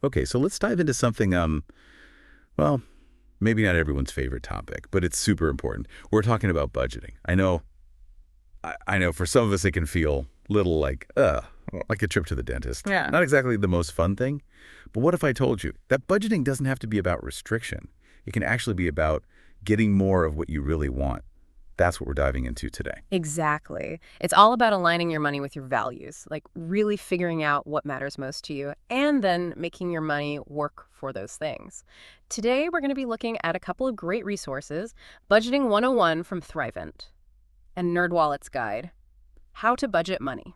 Okay, so let's dive into something, well, maybe not everyone's favorite topic, but it's super important. We're talking about budgeting. I know for some of us it can feel little like a trip to the dentist. Yeah. Not exactly the most fun thing, but what if I told you that budgeting doesn't have to be about restriction? It can actually be about getting more of what you really want. That's what we're diving into today. Exactly. It's all about aligning your money with your values, like really figuring out what matters most to you, and then making your money work for those things. Today, we're going to be looking at a couple of great resources, Budgeting 101 from Thrivent and NerdWallet's Guide, How to Budget Money.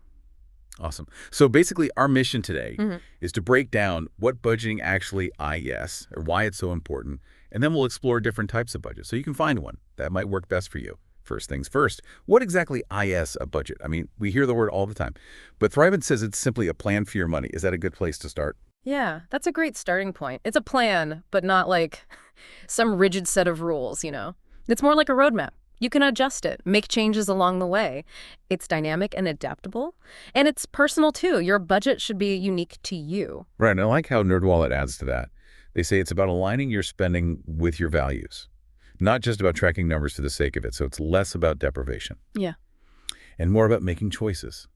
Awesome. So basically, our mission today Mhm. is to break down what budgeting actually is, or why it's so important, and then we'll explore different types of budgets so you can find one that might work best for you. First things first, what exactly is a budget? I mean, we hear the word all the time, but Thrivent says it's simply a plan for your money. Is that a good place to start? Yeah, that's a great starting point. It's a plan, but not like some rigid set of rules. It's more like a roadmap. You can adjust it, make changes along the way. It's dynamic and adaptable, and it's personal too. Your budget should be unique to you. Right, and I like how NerdWallet adds to that. They say it's about aligning your spending with your values, not just about tracking numbers for the sake of it. So it's less about deprivation Yeah, and more about making choices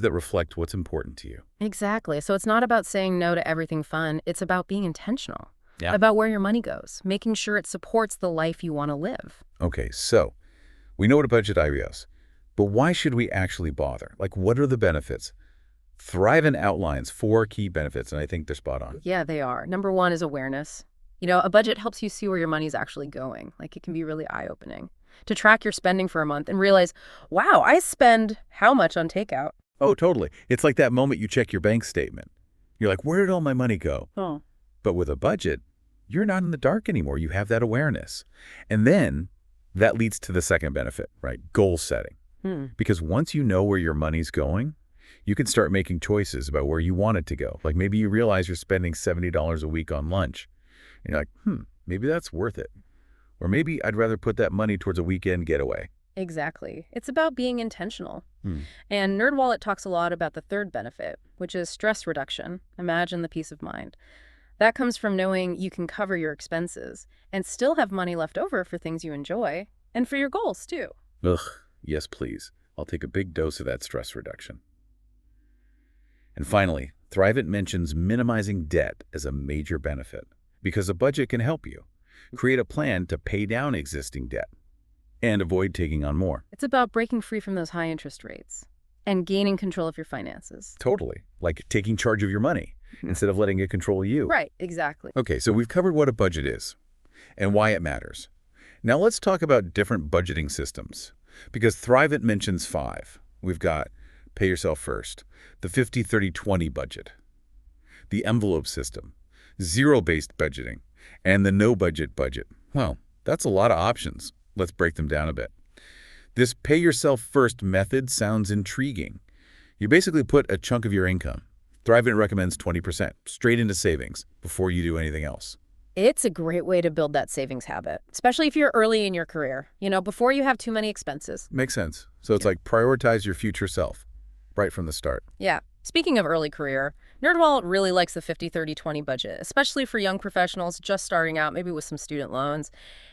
that reflect what's important to you. exactly. So it's not about saying no to everything fun. It's about being intentional, Yeah. about where your money goes, making sure it supports the life you want to live. Okay, so we know what a budget is, but why should we actually bother? Like, what are the benefits? Thrivent outlines 4 key benefits, and I think they're spot on. Yeah, they are. Number one is awareness. A budget helps you see where your money's actually going. Like, it can be really eye-opening to track your spending for a month and realize, wow, I spend how much on takeout? Oh, totally. It's like that moment you check your bank statement. You're like, where did all my money go? Oh, But with a budget, you're not in the dark anymore. You have that awareness. And then that leads to the second benefit, right? Goal setting. Because once you know where your money's going, you can start making choices about where you want it to go. Like maybe you realize you're spending $70 a week on lunch. And you're like, maybe that's worth it. Or maybe I'd rather put that money towards a weekend getaway. exactly. It's about being intentional. Hmm. And NerdWallet talks a lot about the third benefit, which is stress reduction. Imagine the peace of mind. That comes from knowing you can cover your expenses and still have money left over for things you enjoy and for your goals, too. Ugh, yes, please. I'll take a big dose of that stress reduction. And finally, Thrivent mentions minimizing debt as a major benefit because a budget can help you create a plan to pay down existing debt and avoid taking on more. It's about breaking free from those high interest rates and gaining control of your finances. Totally. Like taking charge of your money instead of letting it control you. Right, exactly. Okay, so we've covered what a budget is and why it matters. Now let's talk about different budgeting systems because Thrivent mentions 5. We've got Pay Yourself First, the 50-30-20 budget, the envelope system, zero-based budgeting, and the no-budget budget. Well, that's a lot of options. Let's break them down a bit. This Pay Yourself First method sounds intriguing. You basically put a chunk of your income. Thrivent recommends 20% straight into savings before you do anything else. It's a great way to build that savings habit, especially if you're early in your career, before you have too many expenses. Makes sense. So it's like prioritize your future self right from the start. Yeah. Speaking of early career, NerdWallet really likes the 50-30-20 budget, especially for young professionals just starting out, maybe with some student loans,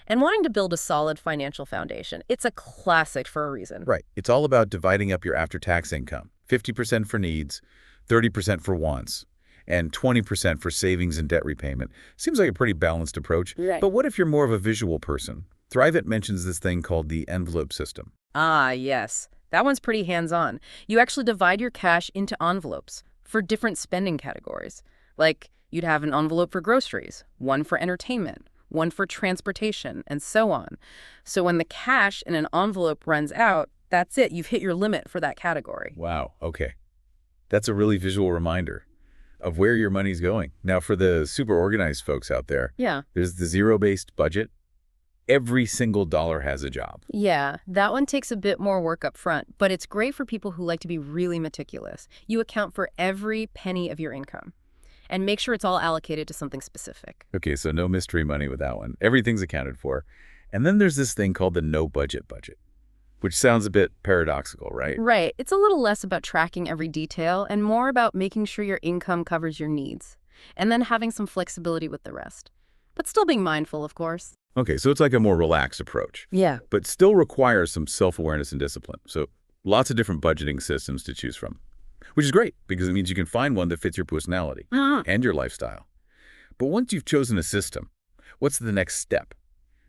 and wanting to build a solid financial foundation. It's a classic for a reason. Right. It's all about dividing up your after-tax income. 50% for needs, 30% for wants, and 20% for savings and debt repayment. Seems like a pretty balanced approach. Right. But what if you're more of a visual person? Thrivent mentions this thing called the envelope system. Ah, yes. That one's pretty hands-on. You actually divide your cash into envelopes for different spending categories. Like, you'd have an envelope for groceries, one for entertainment, one for transportation, and so on. So when the cash in an envelope runs out, that's it. You've hit your limit for that category. Wow, okay. That's a really visual reminder of where your money's going. Now, for the super organized folks out there, Yeah. there's the zero-based budget. Every single dollar has a job. Yeah, that one takes a bit more work up front, but it's great for people who like to be really meticulous. You account for every penny of your income and make sure it's all allocated to something specific. Okay, so no mystery money with that one. Everything's accounted for. And then there's this thing called the no-budget budget, which sounds a bit paradoxical, right? Right. It's a little less about tracking every detail and more about making sure your income covers your needs. and then having some flexibility with the rest. But still being mindful, of course. Okay, so it's like a more relaxed approach, Yeah. but still requires some self-awareness and discipline. So lots of different budgeting systems to choose from, which is great because it means you can find one that fits your personality and your lifestyle. But once you've chosen a system, what's the next step?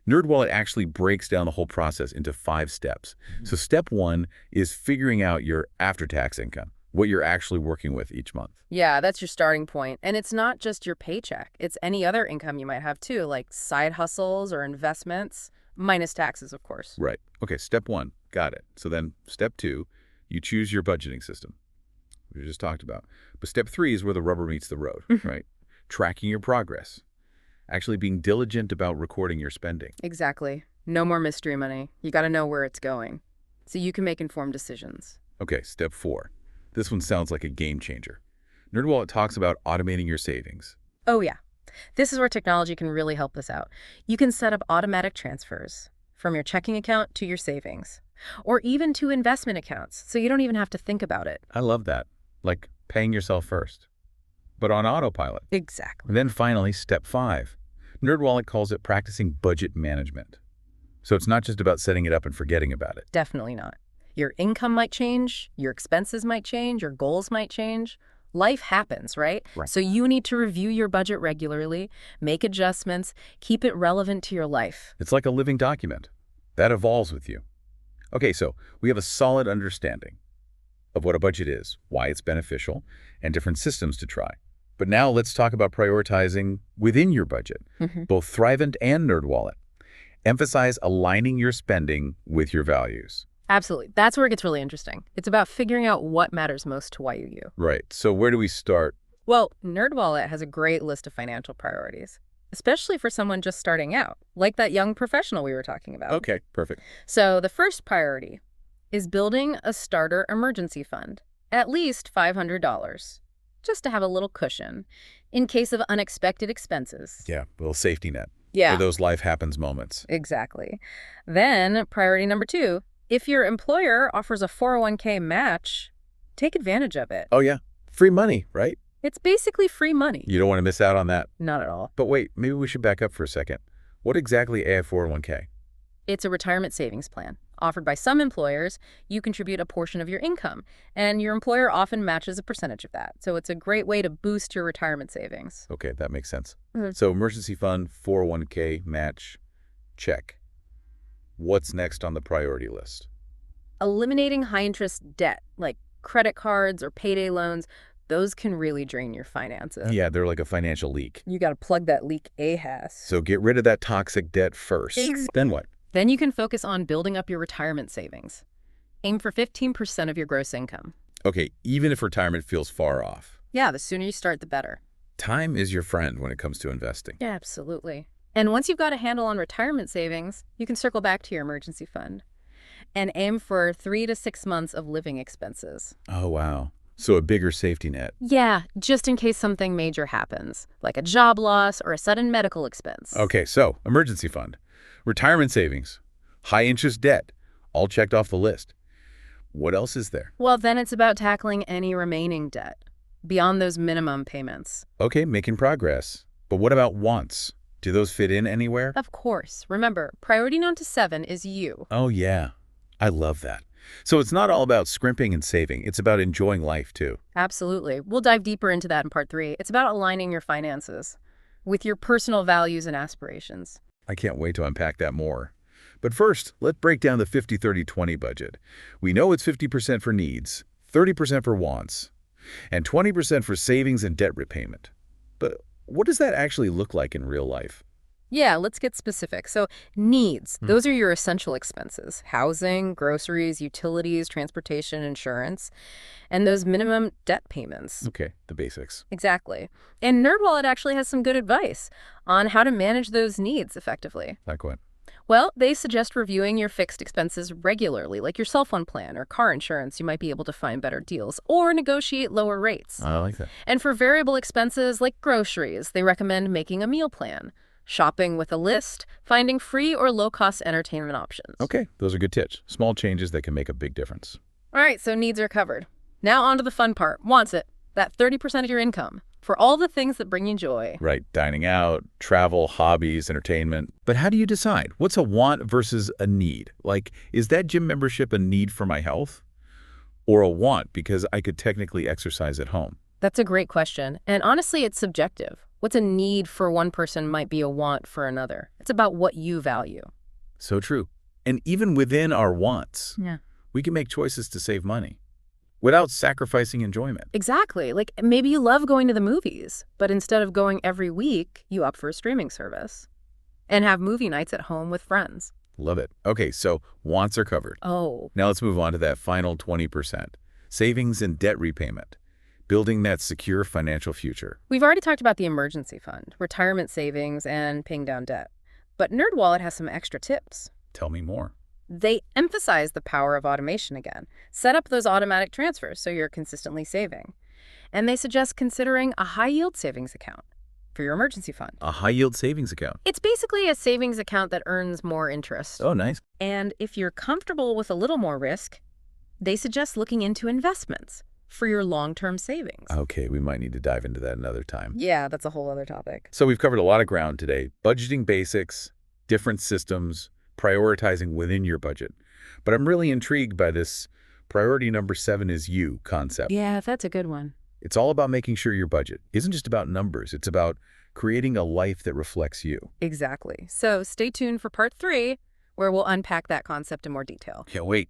NerdWallet actually breaks down the whole process into 5 steps. So step 1 is figuring out your after-tax income, what you're actually working with each month. Yeah, that's your starting point. And it's not just your paycheck. It's any other income you might have too, like side hustles or investments, minus taxes, of course. Right. Okay, step 1, got it. So then step 2, you choose your budgeting system, we just talked about. But step 3 is where the rubber meets the road, right? Tracking your progress, actually being diligent about recording your spending. Exactly. No more mystery money. You got to know where it's going so you can make informed decisions. Okay, step 4. This one sounds like a game changer. NerdWallet talks about automating your savings. Oh, yeah. This is where technology can really help us out. You can set up automatic transfers from your checking account to your savings, or even to investment accounts, so you don't even have to think about it. I love that. Like paying yourself first, but on autopilot. Exactly. And then finally, step 5. NerdWallet calls it practicing budget management. So it's not just about setting it up and forgetting about it. Definitely not. Your income might change, your expenses might change, your goals might change. Life happens, right? Right. So you need to review your budget regularly, make adjustments, keep it relevant to your life. It's like a living document that evolves with you. Okay, so we have a solid understanding of what a budget is, why it's beneficial, and different systems to try. But now let's talk about prioritizing within your budget. Both Thrivent and NerdWallet emphasize aligning your spending with your values. Absolutely. That's where it gets really interesting. It's about figuring out what matters most to you. Right. So where do we start? Well, NerdWallet has a great list of financial priorities, especially for someone just starting out, like that young professional we were talking about. Okay, perfect. So the first priority is building a starter emergency fund, at least $500, just to have a little cushion in case of unexpected expenses. Yeah, a little safety net. Yeah. For those life happens moments. Exactly. Then priority number 2, if your employer offers a 401k match, take advantage of it. Oh yeah, free money, right? It's basically free money. You don't want to miss out on that. Not at all. But wait, maybe we should back up for a second. What exactly is a 401k? It's a retirement savings plan. Offered by some employers, you contribute a portion of your income, and your employer often matches a percentage of that. So it's a great way to boost your retirement savings. Okay, that makes sense. Mhm. So emergency fund, 401k, match, check. What's next on the priority list? Eliminating high-interest debt, like credit cards or payday loans, those can really drain your finances. Yeah, they're like a financial leak. You got to plug that leak AHAS. So get rid of that toxic debt first. Then what? Then you can focus on building up your retirement savings. Aim for 15% of your gross income. Okay, even if retirement feels far off. Yeah, the sooner you start, the better. Time is your friend when it comes to investing. Yeah, absolutely. And once you've got a handle on retirement savings, you can circle back to your emergency fund and aim for 3 to 6 months of living expenses. Oh, wow. So a bigger safety net. Yeah, just in case something major happens, like a job loss or a sudden medical expense. Okay, so emergency fund, retirement savings, high interest debt, all checked off the list. What else is there? Well, then it's about tackling any remaining debt beyond those minimum payments. Okay, making progress. But what about wants? Do those fit in anywhere? Of course. Remember, priority number 7 is you. Oh, yeah. I love that. So it's not all about scrimping and saving. It's about enjoying life, too. Absolutely. We'll dive deeper into that in part 3. It's about aligning your finances with your personal values and aspirations. I can't wait to unpack that more. But first, let's break down the 50-30-20 budget. We know it's 50% for needs, 30% for wants, and 20% for savings and debt repayment. But what does that actually look like in real life? Yeah, let's get specific. So needs, those are your essential expenses. Housing, groceries, utilities, transportation, insurance, and those minimum debt payments. Okay, the basics. Exactly. And NerdWallet actually has some good advice on how to manage those needs effectively. Like what? Well, they suggest reviewing your fixed expenses regularly, like your cell phone plan or car insurance. You might be able to find better deals or negotiate lower rates. I like that. And for variable expenses like groceries, they recommend making a meal plan, shopping with a list, finding free or low-cost entertainment options. Okay, those are good tips. Small changes that can make a big difference. All right, so needs are covered. Now on to the fun part. Wants it. That 30% of your income. for all the things that bring you joy. Right, dining out, travel, hobbies, entertainment. But how do you decide? What's a want versus a need? Like, is that gym membership a need for my health? Or a want because I could technically exercise at home? That's a great question. And honestly, it's subjective. What's a need for one person might be a want for another. It's about what you value. So true. And even within our wants, Yeah. we can make choices to save money without sacrificing enjoyment. Exactly. Like maybe you love going to the movies, but instead of going every week, you opt for a streaming service and have movie nights at home with friends. Love it. Okay, so wants are covered. Oh, Now let's move on to that final 20%. Savings and debt repayment. Building that secure financial future. we've already talked about the emergency fund, retirement savings, and paying down debt. But NerdWallet has some extra tips. Tell me more. They emphasize the power of automation again. Set up those automatic transfers so you're consistently saving. And they suggest considering a high-yield savings account for your emergency fund. A high-yield savings account. It's basically a savings account that earns more interest. Oh, nice. And if you're comfortable with a little more risk, they suggest looking into investments for your long-term savings. Okay, we might need to dive into that another time. Yeah, that's a whole other topic. So we've covered a lot of ground today. Budgeting basics, different systems, prioritizing within your budget. But I'm really intrigued by this priority number 7 is you concept. Yeah, that's a good one. It's all about making sure your budget isn't just about numbers. It's about creating a life that reflects you. Exactly. So stay tuned for part 3, where we'll unpack that concept in more detail. Can't wait.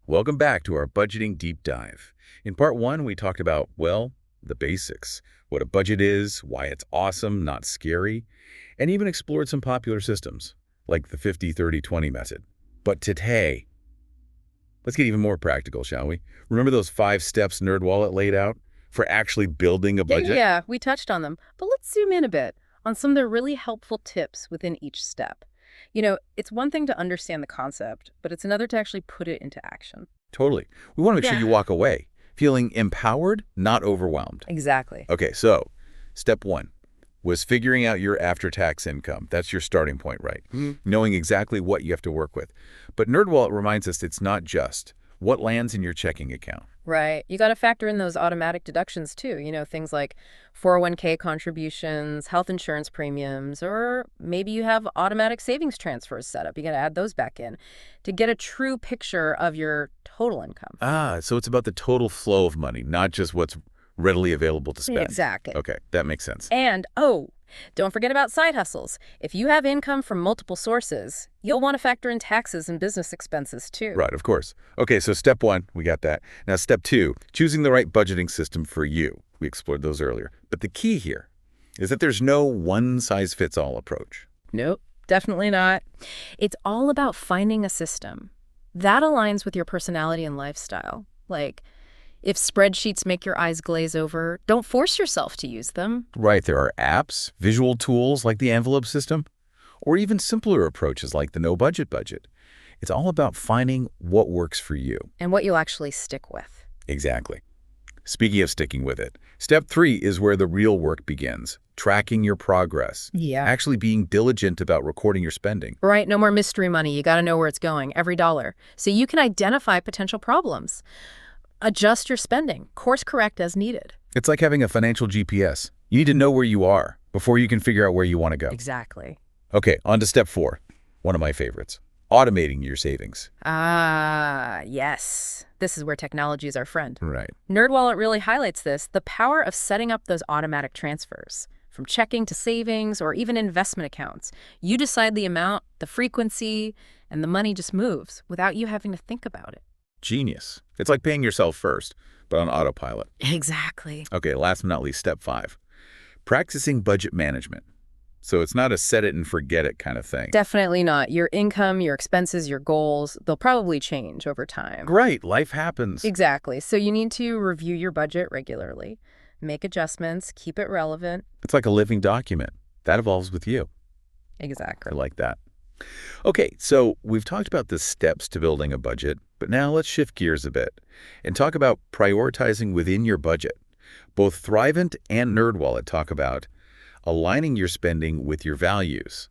Welcome back to our budgeting deep dive. In part 1, we talked about, well, the basics, what a budget is, why it's awesome, not scary, and even explored some popular systems, like the 50-30-20 method. But today, let's get even more practical, shall we? Remember those 5 steps NerdWallet laid out for actually building a budget? Yeah, we touched on them. But let's zoom in a bit on some of the really helpful tips within each step. You know, it's one thing to understand the concept, but it's another to actually put it into action. Totally. We want to make sure Yeah. you walk away feeling empowered, not overwhelmed. Exactly. Okay, so step 1 was figuring out your after-tax income. That's your starting point, right? Knowing exactly what you have to work with. But NerdWallet reminds us it's not just what lands in your checking account. Right. You got to factor in those automatic deductions too. You know, things like 401k contributions, health insurance premiums, or maybe you have automatic savings transfers set up. You got to add those back in to get a true picture of your total income. Ah, so it's about the total flow of money, not just what's readily available to spend. Exactly. Okay, that makes sense. And, don't forget about side hustles. If you have income from multiple sources, you'll want to factor in taxes and business expenses too. Right, of course. Okay, so step 1, we got that. Now step 2, choosing the right budgeting system for you. We explored those earlier. But the key here is that there's no one-size-fits-all approach. Nope, definitely not. It's all about finding a system that aligns with your personality and lifestyle. Like, if spreadsheets make your eyes glaze over, don't force yourself to use them. Right, there are apps, visual tools like the envelope system, or even simpler approaches like the no-budget budget. It's all about finding what works for you. And what you'll actually stick with. Exactly. Speaking of sticking with it, step 3 is where the real work begins, tracking your progress. Yeah. Actually being diligent about recording your spending. Right, no more mystery money. You got to know where it's going, every dollar. So you can identify potential problems. Adjust your spending, course correct as needed. It's like having a financial GPS. You need to know where you are before you can figure out where you want to go. Exactly. Okay, on to step 4, one of my favorites, automating your savings. Ah, yes. This is where technology is our friend. Right. NerdWallet really highlights this, the power of setting up those automatic transfers. From checking to savings or even investment accounts. You decide the amount, the frequency, and the money just moves without you having to think about it. Genius. It's like paying yourself first, but on autopilot. Exactly. Okay, last but not least, step 5, practicing budget management. So it's not a set it and forget it kind of thing. Definitely not. Your income, your expenses, your goals, they'll probably change over time. Right, life happens. Exactly. So you need to review your budget regularly, make adjustments, keep it relevant. It's like a living document. That evolves with you. Exactly. I like that. Okay, so we've talked about the steps to building a budget, but now let's shift gears a bit and talk about prioritizing within your budget. Both Thrivent and NerdWallet talk about aligning your spending with your values.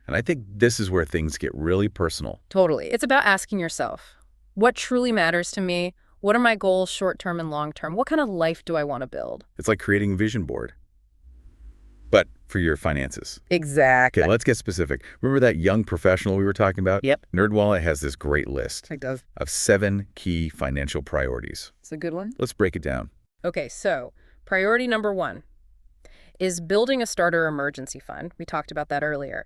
And I think this is where things get really personal. Totally. It's about asking yourself, what truly matters to me? What are my goals short-term and long-term? What kind of life do I want to build? It's like creating a vision board, but for your finances. Exactly. Okay, let's get specific. Remember that young professional we were talking about? Yep. NerdWallet has this great list It does. of 7 key financial priorities. It's a good one. Let's break it down. Okay, so priority number 1 is building a starter emergency fund. We talked about that earlier.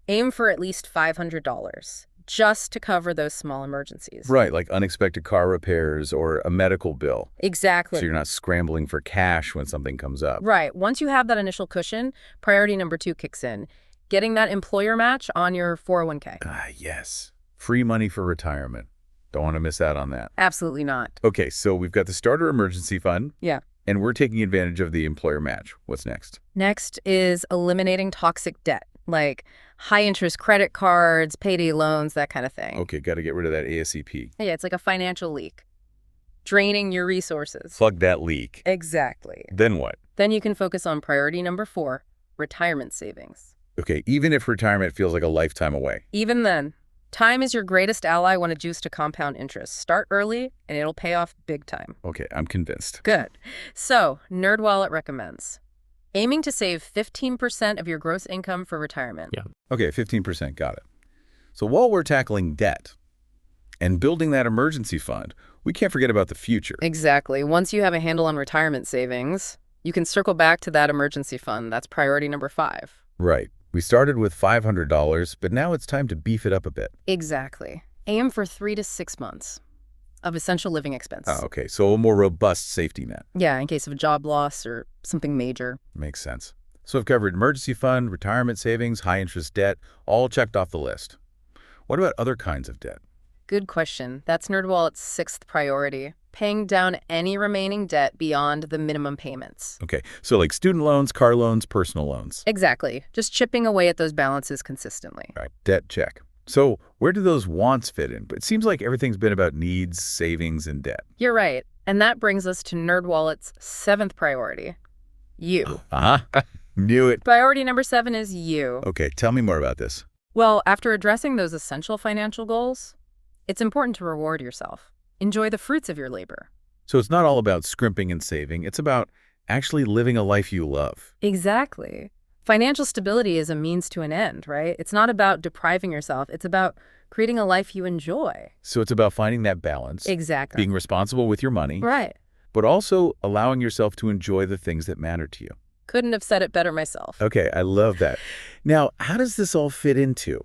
Aim for at least $500 just to cover those small emergencies. Right, like unexpected car repairs or a medical bill. Exactly. So you're not scrambling for cash when something comes up. Right. Once you have that initial cushion, priority number 2 kicks in. Getting that employer match on your 401k. Yes. Free money for retirement. Don't want to miss out on that. Absolutely not. Okay, so we've got the starter emergency fund. Yeah. And we're taking advantage of the employer match. What's next? Next is eliminating toxic debt, like high-interest credit cards, payday loans, that kind of thing. Okay, got to get rid of that ASCP. Yeah, it's like a financial leak. Draining your resources. Plug that leak. Exactly. Then what? Then you can focus on priority number 4, retirement savings. Okay, even if retirement feels like a lifetime away. Even then, time is your greatest ally when it juice to compound interest. Start early, and it'll pay off big time. Okay, I'm convinced. Good. So, NerdWallet recommends aiming to save 15% of your gross income for retirement. Yeah. Okay, 15%, got it. So while we're tackling debt and building that emergency fund, we can't forget about the future. Exactly. Once you have a handle on retirement savings, you can circle back to that emergency fund. That's priority number 5. Right. We started with $500, but now it's time to beef it up a bit. Exactly. Aim for 3 to 6 months of essential living expense. Oh, okay, so a more robust safety net. Yeah, in case of a job loss or something major. Makes sense. So we've covered emergency fund, retirement savings, high-interest debt, all checked off the list. What about other kinds of debt? Good question. That's NerdWallet's 6th priority, paying down any remaining debt beyond the minimum payments. Okay, so like student loans, car loans, personal loans. Exactly. Just chipping away at those balances consistently. Right, debt check. So where do those wants fit in? But it seems like everything's been about needs, savings, and debt. You're right. And that brings us to NerdWallet's 7th priority, you. Uh-huh. Knew it. Priority number 7 is you. Okay, tell me more about this. Well, after addressing those essential financial goals, it's important to reward yourself. Enjoy the fruits of your labor. So it's not all about scrimping and saving. It's about actually living a life you love. Exactly. Financial stability is a means to an end, right? It's not about depriving yourself. It's about creating a life you enjoy. So it's about finding that balance. Exactly. Being responsible with your money. Right. But also allowing yourself to enjoy the things that matter to you. Couldn't have said it better myself. Okay, I love that. Now, how does this all fit into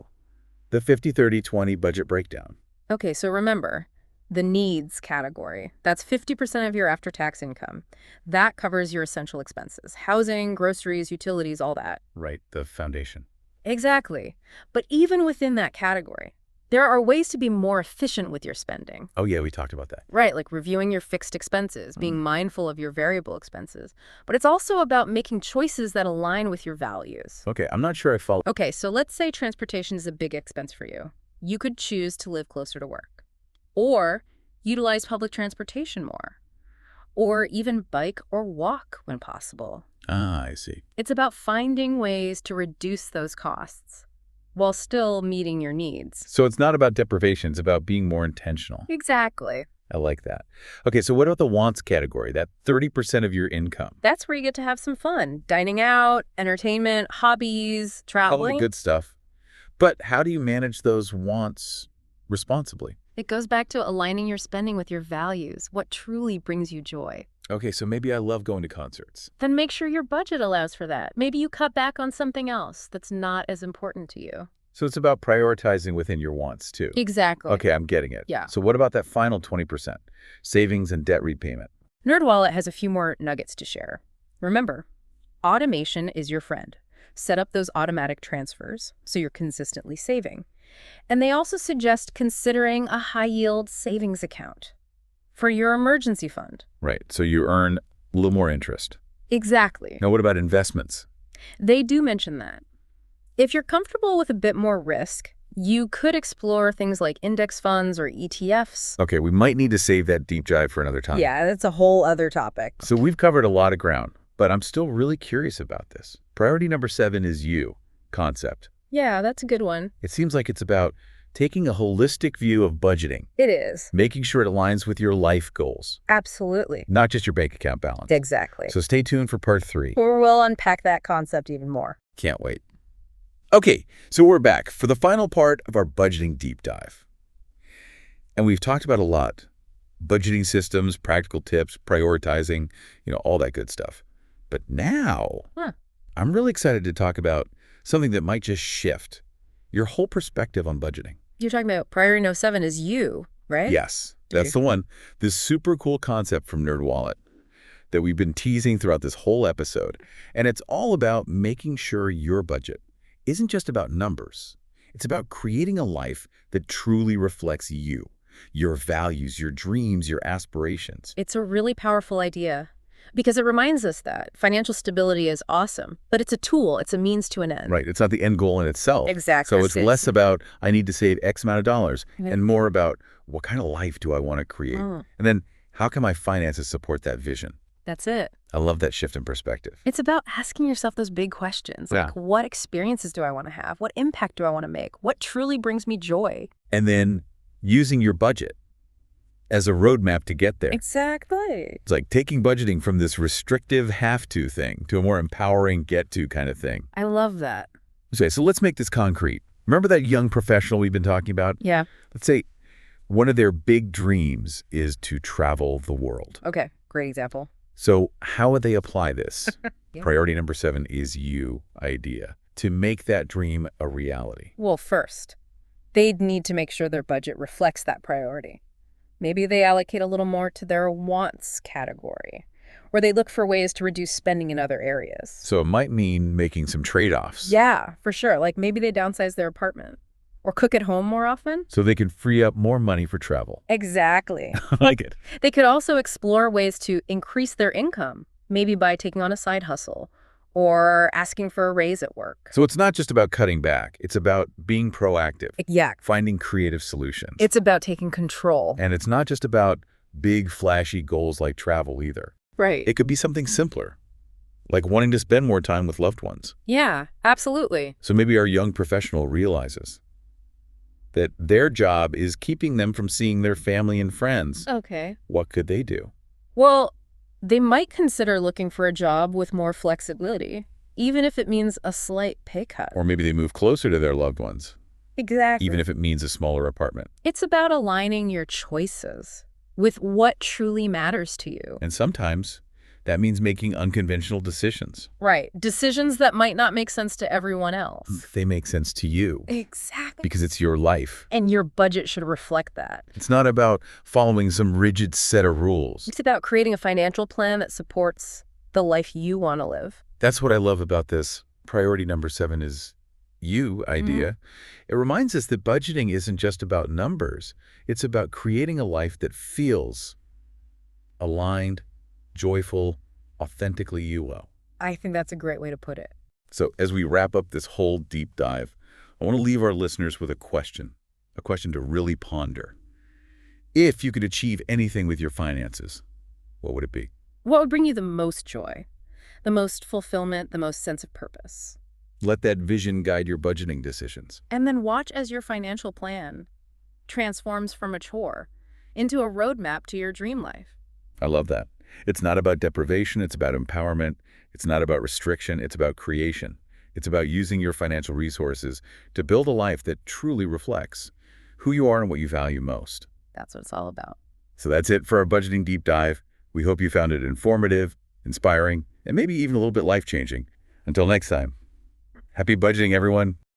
the 50-30-20 budget breakdown? Okay, so remember, the needs category, that's 50% of your after-tax income. That covers your essential expenses, housing, groceries, utilities, all that. Right, the foundation. Exactly. But even within that category, there are ways to be more efficient with your spending. Oh, yeah, we talked about that. Right, like reviewing your fixed expenses, being mindful of your variable expenses. But it's also about making choices that align with your values. Okay, I'm not sure I follow. Okay, so let's say transportation is a big expense for you. You could choose to live closer to work, or utilize public transportation more, or even bike or walk when possible. Ah, I see. It's about finding ways to reduce those costs while still meeting your needs. So it's not about deprivation, it's about being more intentional. Exactly. I like that. Okay, so what about the wants category, that 30% of your income? That's where you get to have some fun. Dining out, entertainment, hobbies, All traveling. the good stuff. But how do you manage those wants responsibly? It goes back to aligning your spending with your values, what truly brings you joy. Okay, so maybe I love going to concerts. Then make sure your budget allows for that. Maybe you cut back on something else that's not as important to you. So it's about prioritizing within your wants, too. Exactly. Okay, I'm getting it. Yeah. So what about that final 20%? Savings and debt repayment. NerdWallet has a few more nuggets to share. Remember, automation is your friend. Set up those automatic transfers so you're consistently saving. And they also suggest considering a high-yield savings account for your emergency fund. Right, so you earn a little more interest. Exactly. Now what about investments? They do mention that. If you're comfortable with a bit more risk, you could explore things like index funds or ETFs. Okay, we might need to save that deep dive for another time. Yeah, that's a whole other topic. So we've covered a lot of ground, but I'm still really curious about this. Priority number 7 is you, concept. Yeah, that's a good one. It seems like it's about taking a holistic view of budgeting, It is. making sure it aligns with your life goals, Absolutely. not just your bank account balance. Exactly. So stay tuned for part 3. We'll unpack that concept even more. Can't wait. Okay, so we're back for the final part of our budgeting deep dive. And we've talked about a lot. Budgeting systems, practical tips, prioritizing, all that good stuff. But now, I'm really excited to talk about something that might just shift your whole perspective on budgeting. You're talking about priority no 7 is you, right? Yes, that's the one. This super cool concept from NerdWallet that we've been teasing throughout this whole episode. And it's all about making sure your budget isn't just about numbers. It's about creating a life that truly reflects you, your values, your dreams, your aspirations. It's a really powerful idea because it reminds us that financial stability is awesome, but it's a tool. It's a means to an end. Right. It's not the end goal in itself. Exactly. So it's less about, I need to save X amount of dollars, and more about, what kind of life do I want to create? And then, how can my finances support that vision? That's it. I love that shift in perspective. It's about asking yourself those big questions. Like, what experiences do I want to have? What impact do I want to make? What truly brings me joy? And then using your budget as a roadmap to get there. Exactly. It's like taking budgeting from this restrictive have-to thing to a more empowering get-to kind of thing. I love that. Okay, so let's make this concrete. Remember that young professional we've been talking about? Yeah. Let's say one of their big dreams is to travel the world. Okay, great example. So how would they apply this? Priority number 7 is you idea to make that dream a reality. Well, first, they'd need to make sure their budget reflects that priority. Maybe they allocate a little more to their wants category, or they look for ways to reduce spending in other areas. So it might mean making some trade-offs. Yeah, for sure. Like maybe they downsize their apartment or cook at home more often. So they can free up more money for travel. Exactly. I like it. They could also explore ways to increase their income, maybe by taking on a side hustle or asking for a raise at work. So it's not just about cutting back. It's about being proactive. Yeah. Finding creative solutions. It's about taking control. And it's not just about big, flashy goals like travel either. Right. It could be something simpler, like wanting to spend more time with loved ones. Yeah, absolutely. So maybe our young professional realizes that their job is keeping them from seeing their family and friends. Okay. What could they do? Well, they might consider looking for a job with more flexibility, even if it means a slight pay cut. Or maybe they move closer to their loved ones, Exactly. even if it means a smaller apartment. It's about aligning your choices with what truly matters to you. And sometimes that means making unconventional decisions. Right. Decisions that might not make sense to everyone else. They make sense to you Exactly. because it's your life. And your budget should reflect that. It's not about following some rigid set of rules. It's about creating a financial plan that supports the life you want to live. That's what I love about this priority number 7 is you idea. It reminds us that budgeting isn't just about numbers. It's about creating a life that feels aligned, joyful, authentically you will. I think that's a great way to put it. So as we wrap up this whole deep dive, I want to leave our listeners with a question to really ponder. If you could achieve anything with your finances, what would it be? What would bring you the most joy, the most fulfillment, the most sense of purpose? Let that vision guide your budgeting decisions. And then watch as your financial plan transforms from a chore into a roadmap to your dream life. I love that. It's not about deprivation, it's about empowerment. It's not about restriction, it's about creation. It's about using your financial resources to build a life that truly reflects who you are and what you value most. That's what it's all about. So that's it for our budgeting deep dive. We hope you found it informative, inspiring, and maybe even a little bit life-changing. Until next time, happy budgeting, everyone.